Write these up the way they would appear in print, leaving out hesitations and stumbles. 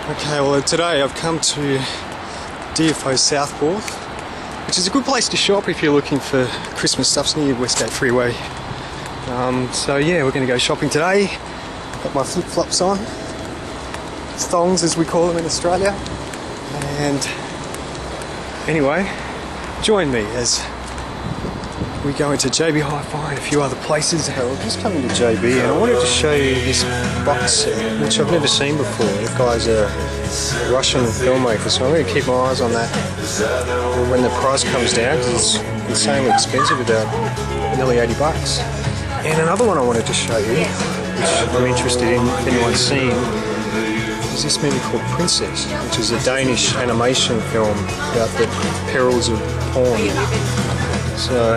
Okay, well today I've come to DFO Southport, which is a good place to shop if you're looking for Christmas stuff. It's near Westgate Freeway. So yeah, we're going to go shopping today. Got my flip-flops on, thongs as we call them in Australia. And anyway, join me as we go into JB Hi-Fi and a few other places. Okay, we're just coming to JB and I wanted to show you this box set, which I've never seen before. The guy's a Russian filmmaker, so I'm going to keep my eyes on that when the price comes down, because it's insanely expensive, about nearly 80 bucks. And another one I wanted to show you, which I'm interested in if anyone's seen, is this movie called Princess, which is a Danish animation film about the perils of porn. So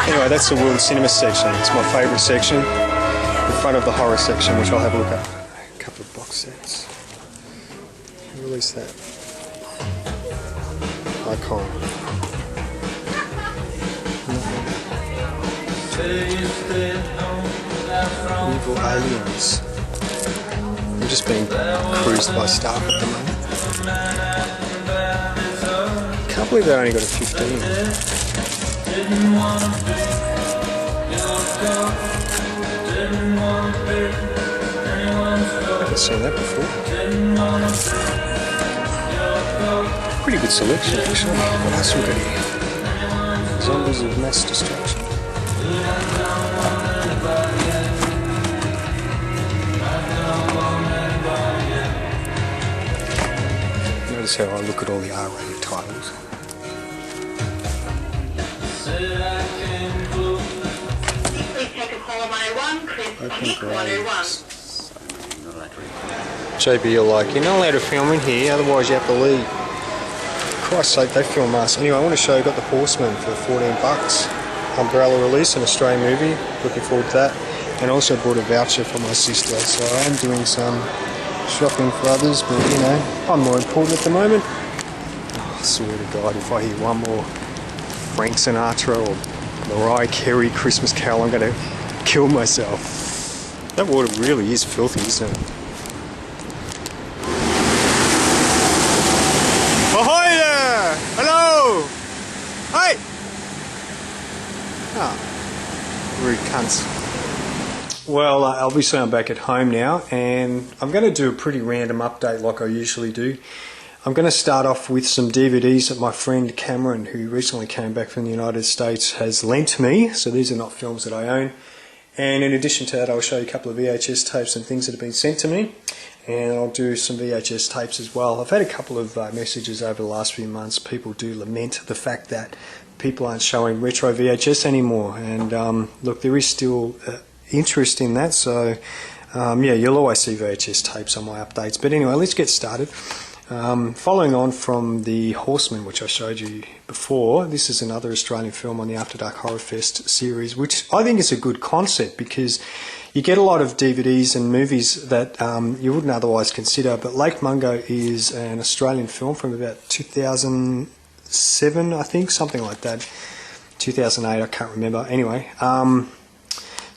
anyway, that's the World Cinema section. It's my favourite section, in front of the horror section, which I'll have a look at. A couple of box sets. Release that. Icon. Evil aliens. I'm just being cruised by staff at the moment. Can't believe they only got a 15. I haven't seen that before. Pretty good selection actually. What else we got here? Zombies of Mass Destruction. Notice how I look at all the R-rated titles. JB are like, you're not allowed to film in here, otherwise you have to leave. For Christ's sake, they film us. Anyway, I want to show you, got the Horseman for 14 bucks. Umbrella release, an Australian movie. Looking forward to that. And also bought a voucher for my sister, so I am doing some shopping for others, but you know, I'm more important at the moment. Oh, I swear to God, if I hear one more Frank Sinatra or Mariah Carey Christmas Carol, I'm going to kill myself. That water really is filthy, isn't it? Ahoy there! Hello! Hey! Ah, rude cunts. Well, obviously I'm back at home now, and I'm going to do a pretty random update like I usually do. I'm going to start off with some DVDs that my friend Cameron, who recently came back from the United States, has lent me. So these are not films that I own. And in addition to that, I'll show you a couple of VHS tapes and things that have been sent to me. And I'll do some VHS tapes as well. I've had a couple of messages over the last few months. People do lament the fact that people aren't showing retro VHS anymore. And look, there is still interest in that. So yeah, you'll always see VHS tapes on my updates. But anyway, let's get started. Following on from the Horseman, which I showed you before, this is another Australian film on the After Dark Horror Fest series, which I think is a good concept because you get a lot of DVDs and movies that you wouldn't otherwise consider. But Lake Mungo is an Australian film from about 2007, I think, something like that. 2008, I can't remember. Anyway,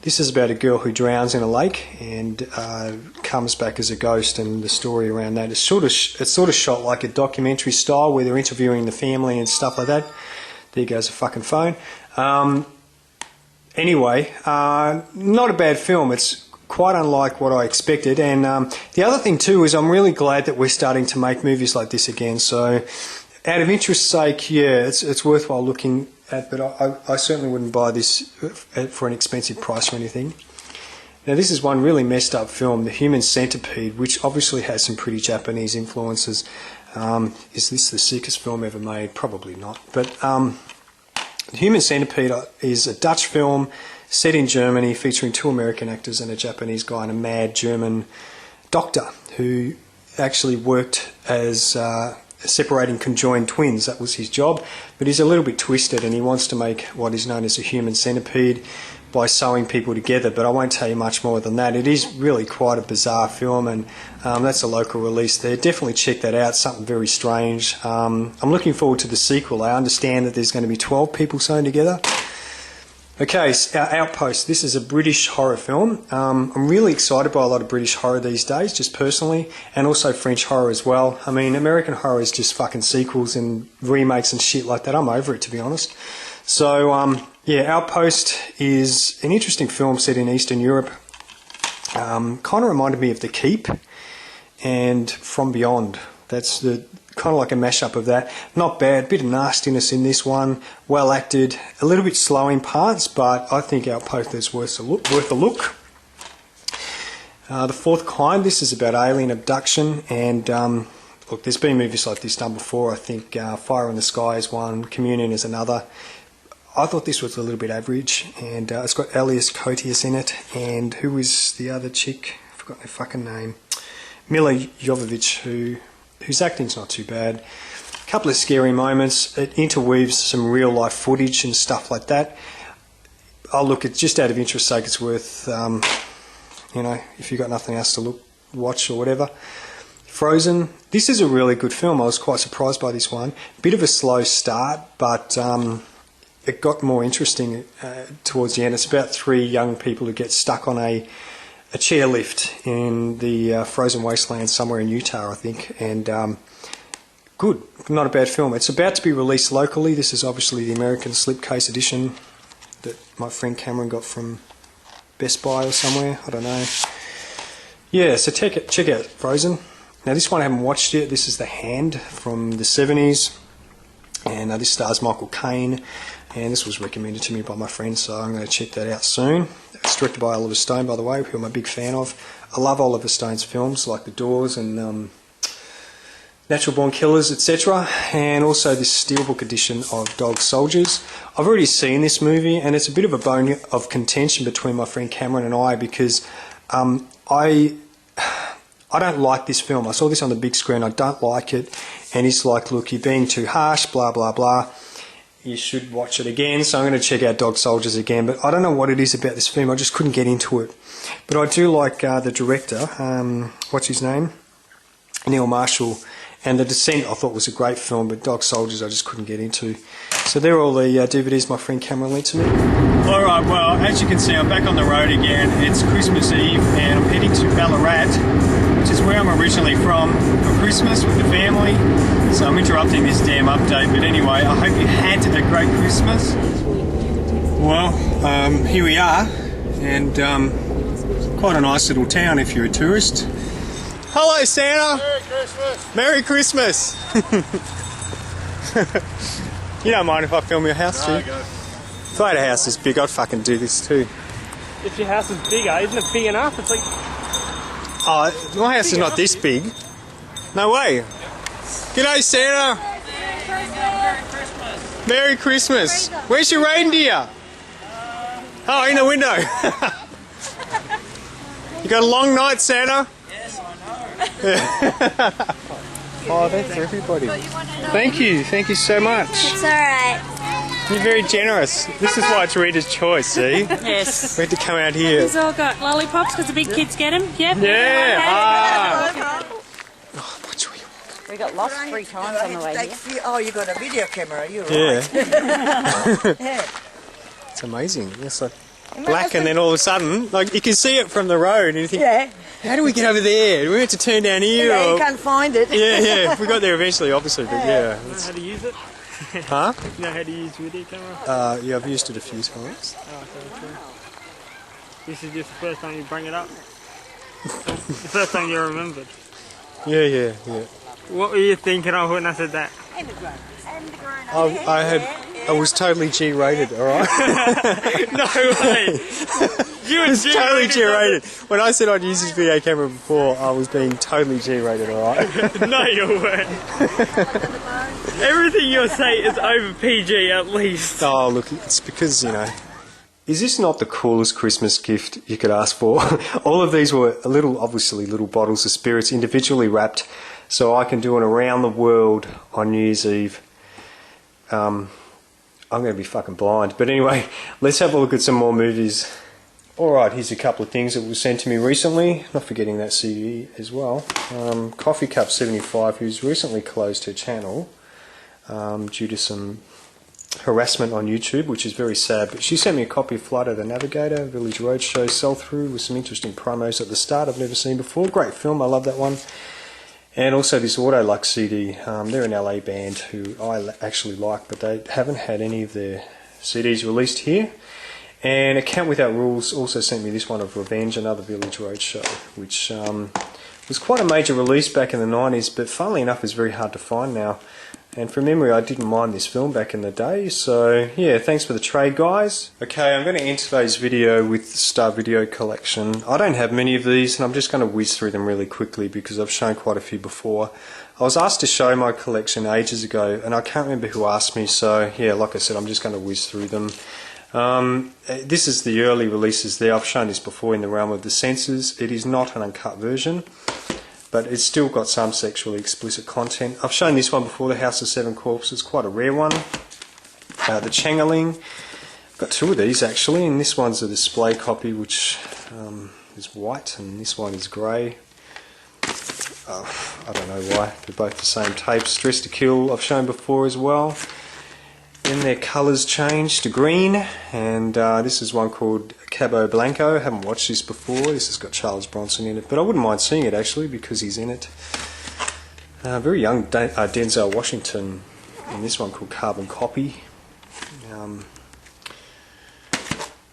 this is about a girl who drowns in a lake and comes back as a ghost, and the story around that is sort of shot like a documentary style where they're interviewing the family and stuff like that. There goes a fucking phone. Anyway, not a bad film. It's quite unlike what I expected, and the other thing too is I'm really glad that we're starting to make movies like this again. So, out of interest's sake, yeah, it's worthwhile looking at, but I certainly wouldn't buy this for an expensive price or anything. Now this is one really messed up film, The Human Centipede, which obviously has some pretty Japanese influences. Is this the sickest film ever made? Probably not. But The Human Centipede is a Dutch film set in Germany featuring two American actors and a Japanese guy and a mad German doctor who actually worked as separating conjoined twins. That was his job, but he's a little bit twisted and he wants to make what is known as a human centipede by sewing people together, but I won't tell you much more than that. It is really quite a bizarre film, and that's a local release there. Definitely check that out, something very strange. I'm looking forward to the sequel. I understand that there's going to be 12 people sewn together. Okay, so Outpost. This is a British horror film. I'm really excited by a lot of British horror these days, just personally, and also French horror as well. I mean, American horror is just fucking sequels and remakes and shit like that. I'm over it, to be honest. So, yeah, Outpost is an interesting film set in Eastern Europe. Kind of reminded me of The Keep and From Beyond. That's the kind of like a mashup of that. Not bad, bit of nastiness in this one, well acted, a little bit slow in parts, but I think Outpost is worth a look. The Fourth Kind, this is about alien abduction, and look, there's been movies like this done before. I think Fire in the Sky is one, Communion is another. I thought this was a little bit average, and it's got Elias Koteas in it, and who is the other chick? I forgot her fucking name. Mila Jovovich, whose acting's not too bad. A couple of scary moments. It interweaves some real life footage and stuff like that. I'll look at, just out of interest sake, it's worth, you know, if you've got nothing else to watch or whatever. Frozen. This is a really good film. I was quite surprised by this one. Bit of a slow start, but it got more interesting towards the end. It's about 3 young people who get stuck on a chairlift in the frozen wasteland somewhere in Utah, I think, and good, not a bad film. It's about to be released locally. This is obviously the American slipcase edition that my friend Cameron got from Best Buy or somewhere, I don't know. Yeah, so check out Frozen. Now this one I haven't watched yet. This is The Hand from the 70s, and this stars Michael Caine, and this was recommended to me by my friend, so I'm going to check that out soon. It's directed by Oliver Stone, by the way, who I'm a big fan of. I love Oliver Stone's films like The Doors and Natural Born Killers, etc. And also this Steelbook edition of Dog Soldiers. I've already seen this movie, and it's a bit of a bone of contention between my friend Cameron and I, because I don't like this film. I saw this on the big screen, I don't like it, and he's like, look, you're being too harsh, blah, blah, blah. You should watch it again, so I'm going to check out Dog Soldiers again, but I don't know what it is about this film, I just couldn't get into it. But I do like the director, what's his name? Neil Marshall, and The Descent I thought was a great film, but Dog Soldiers I just couldn't get into. So they're all the DVDs my friend Cameron lent to me. Alright, well, as you can see, I'm back on the road again. It's Christmas Eve, and I'm heading to Ballarat, which is where I'm originally from, for Christmas with the family. So I'm interrupting this damn update, but anyway, I hope you had a great Christmas. Well, here we are, and quite a nice little town if you're a tourist. Hello, Santa! Merry Christmas! Merry Christmas! You don't mind if I film your house, do you? No, if I had a house this big, I'd fucking do this too. If your house is bigger, isn't it big enough? It's like... Oh, my house is not this big. No way. G'day, Santa. Merry Christmas. Merry Christmas. Where's your reindeer? Oh, in the window. You got a long night, Santa? Yes, I know. Oh, that's for everybody. Thank you so much. It's alright. You're very generous. This is why it's Rita's choice, see? Yes. We had to come out here. He's all got lollipops because the big kids get them. Yep. Yeah. Ah. We got lost 3 times on the way here. Oh, you got a video camera, you're Yeah. right. Yeah. It's amazing. It's like black, and then all of a sudden, like you can see it from the road, and you think, Yeah. how do we get over there? Do we have to turn down here? Yeah, or... you can't find it. Yeah. We got there eventually, obviously, but yeah. You know how to use it? Huh? You know how to use video camera? Yeah, I've used it a few times. Oh, okay, cool. This is just the first time you bring it up. The first time you remembered. Yeah. What were you thinking of when I said that? I was totally G-rated, alright? No way! You were Totally G-rated. When I said I'd use this video camera before, I was being totally G-rated, alright? No, you weren't. Everything you say is over PG at least. Oh, look, it's because, you know... Is this not the coolest Christmas gift you could ask for? All of these were obviously little bottles of spirits individually wrapped, so I can do an around the world on New Year's Eve. I'm going to be fucking blind. But anyway, let's have a look at some more movies. Alright, here's a couple of things that were sent to me recently. Not forgetting that CD as well. Coffee Cup 75, who's recently closed her channel due to some harassment on YouTube, which is very sad. But she sent me a copy of Flight of the Navigator, Village Roadshow sell-through with some interesting promos at the start I've never seen before. Great film, I love that one. And also this Autolux CD. They're an LA band who I actually like, but they haven't had any of their CDs released here. And Account Without Rules also sent me this one of Revenge, another Village Roadshow, which was quite a major release back in the 90s, but funnily enough is very hard to find now. And from memory, I didn't mind this film back in the day, so yeah, thanks for the trade, guys. Okay, I'm going to end today's video with the Star Video collection. I don't have many of these, and I'm just going to whiz through them really quickly because I've shown quite a few before. I was asked to show my collection ages ago, and I can't remember who asked me, so yeah, like I said, I'm just going to whiz through them. This is the early releases there. I've shown this before in the realm of the censors. It is not an uncut version, but it's still got some sexually explicit content. I've shown this one before, The House of Seven Corpses, quite a rare one. The Changeling, I've got two of these actually, and this one's a display copy which is white, and this one is grey. I don't know why, they're both the same tapes. Dress to Kill I've shown before as well. Then their colours changed to green, and this is one called Cabo Blanco. I haven't watched this before. This has got Charles Bronson in it, but I wouldn't mind seeing it actually because he's in it. Very young Denzel Washington in this one called Carbon Copy.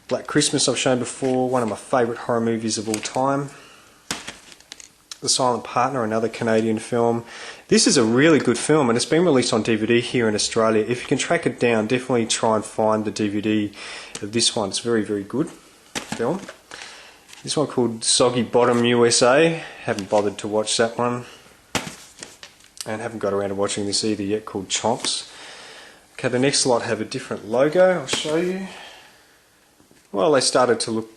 Black Christmas I've shown before, one of my favourite horror movies of all time. The Silent Partner, another Canadian film. This is a really good film, and it's been released on DVD here in Australia. If you can track it down, definitely try and find the DVD of this one. It's very, very good film. This one called Soggy Bottom USA. Haven't bothered to watch that one. And haven't got around to watching this either yet, called Chomps. Okay, the next lot have a different logo. I'll show you. Well, they started to look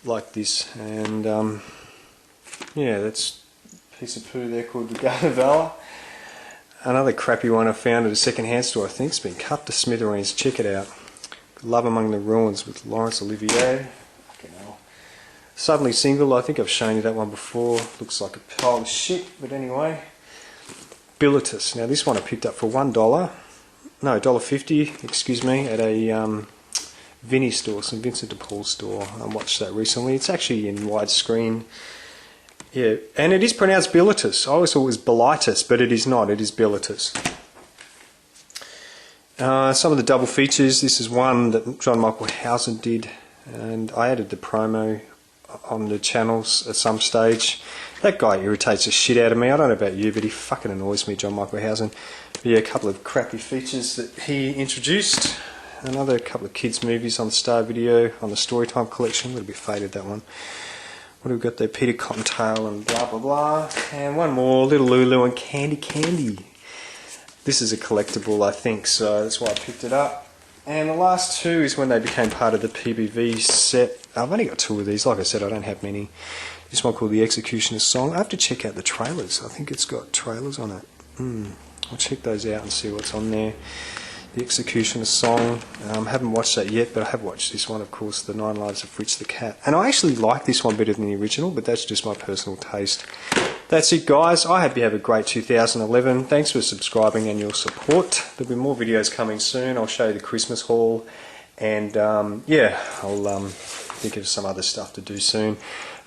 like this, and yeah, that's a piece of poo there called the Valor. Another crappy one I found at a second-hand store, I think. It's been cut to smithereens. Check it out. Love Among the Ruins with Laurence Olivier. Fucking hell. Suddenly Single, I think I've shown you that one before. Looks like a pile of shit, but anyway. Bilitus. Now this one I picked up for $1. No, $1.50, excuse me, at a Vinnie store, St Vincent de Paul store. I watched that recently. It's actually in widescreen. Yeah, and it is pronounced Bilitus. I always thought it was Bilitis, but it is not. It is Bilitus. Some of the double features. This is one that John Michael Housen did, and I added the promo on the channels at some stage. That guy irritates the shit out of me. I don't know about you, but he fucking annoys me, John Michael Housen. But yeah, a couple of crappy features that he introduced. Another couple of kids' movies on the Star Video, on the Storytime collection. A little bit faded, that one. What have we got there? Peter Cottontail and blah blah blah. And one more, Little Lulu and Candy Candy. This is a collectible, I think, so that's why I picked it up. And the last two is when they became part of the PBV set. I've only got two of these. Like I said, I don't have many. This one called The Executioner's Song. I have to check out the trailers. I think it's got trailers on it. I'll check those out and see what's on there. The Executioner's Song. Haven't watched that yet, but I have watched this one, of course, The 9 Lives of Fritz the Cat. And I actually like this one better than the original, but that's just my personal taste. That's it, guys. I hope you have a great 2011. Thanks for subscribing and your support. There'll be more videos coming soon. I'll show you the Christmas haul, and yeah, I'll think of some other stuff to do soon.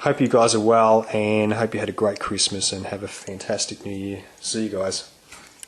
Hope you guys are well, and hope you had a great Christmas and have a fantastic New Year. See you guys.